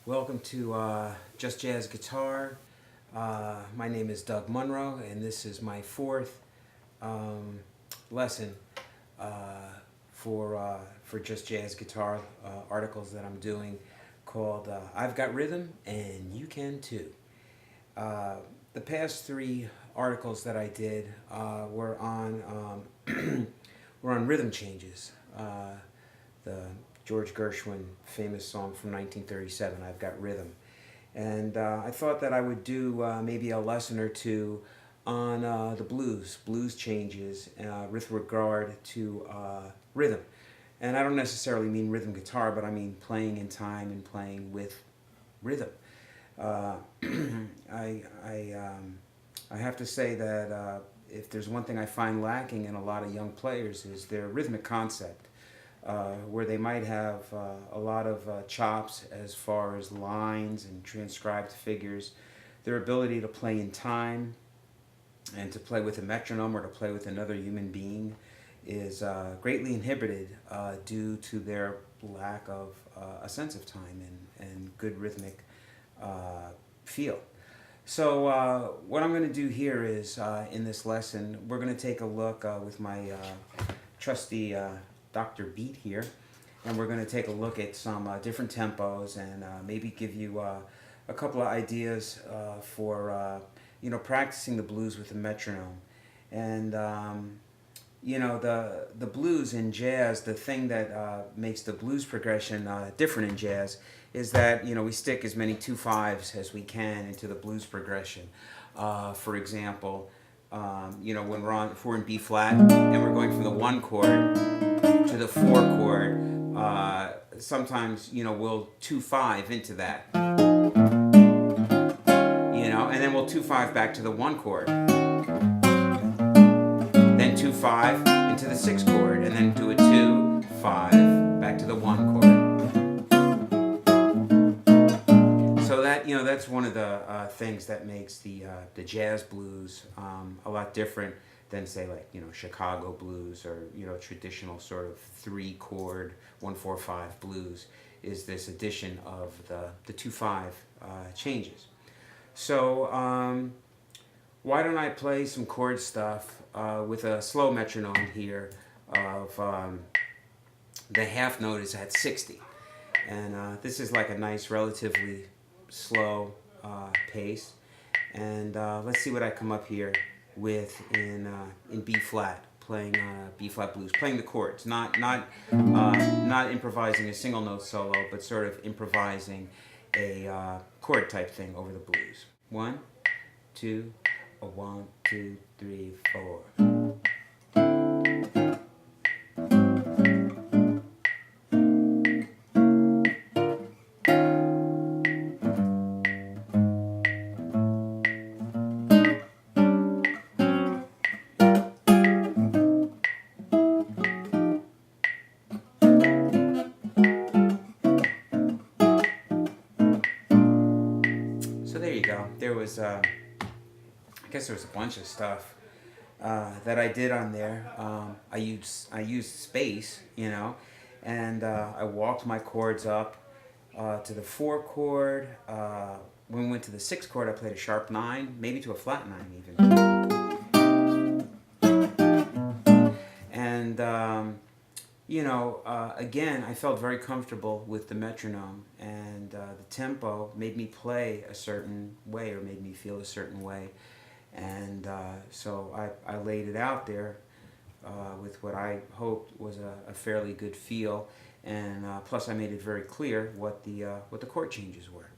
Welcome to Just Jazz Guitar. My name is Doug Munro, and this is my fourth lesson for Just Jazz Guitar articles that I'm doing called I've Got Rhythm and You Can Too. The past three articles that I did were on were on rhythm changes. The George Gershwin famous song from 1937, I've Got Rhythm. And I thought that I would do maybe a lesson or two on the blues changes with regard to rhythm. And I don't necessarily mean rhythm guitar, but I mean playing in time and playing with rhythm. I have to say that if there's one thing I find lacking in a lot of young players is their rhythmic concept. Where they might have a lot of chops as far as lines and transcribed figures. Their ability to play in time and to play with a metronome or to play with another human being is greatly inhibited due to their lack of a sense of time and good rhythmic feel. So what I'm going to do here is, in this lesson, we're going to take a look with my trusty Dr. Beat here, and we're going to take a look at some different tempos and maybe give you a couple of ideas for practicing the blues with the metronome. And the blues in jazz, the thing that makes the blues progression different in jazz is that we stick as many 2/5s as we can into the blues progression. For example, when if we're in B flat and we're going from the 1 chord to the 4 chord, sometimes we'll 2/5 into that, and then we'll 2/5 back to the 1 chord, then 2/5 into the 6 chord, and then do a 2/5 back to the 1 chord. So that's one of the things that makes the jazz blues a lot different than, say, like Chicago blues or traditional sort of 3-chord 1-4-5 blues, is this addition of the 2/5 changes. So why don't I play some chord stuff with a slow metronome here of the half note is at 60, and this is like a nice relatively slow pace, and let's see what I come up here with in B flat, playing B flat blues, playing the chords, not improvising a single note solo, but sort of improvising a chord type thing over the blues. 1, 2, 1, 2, 3, 4. There was, I guess there was a bunch of stuff that I did on there. I used space, and I walked my chords up to the 4 chord. When we went to the 6 chord, I played a sharp 9, maybe to a flat 9 even. And again, I felt very comfortable with the metronome, and the tempo made me play a certain way or made me feel a certain way. And so I laid it out there with what I hoped was a fairly good feel, and plus I made it very clear what the chord changes were.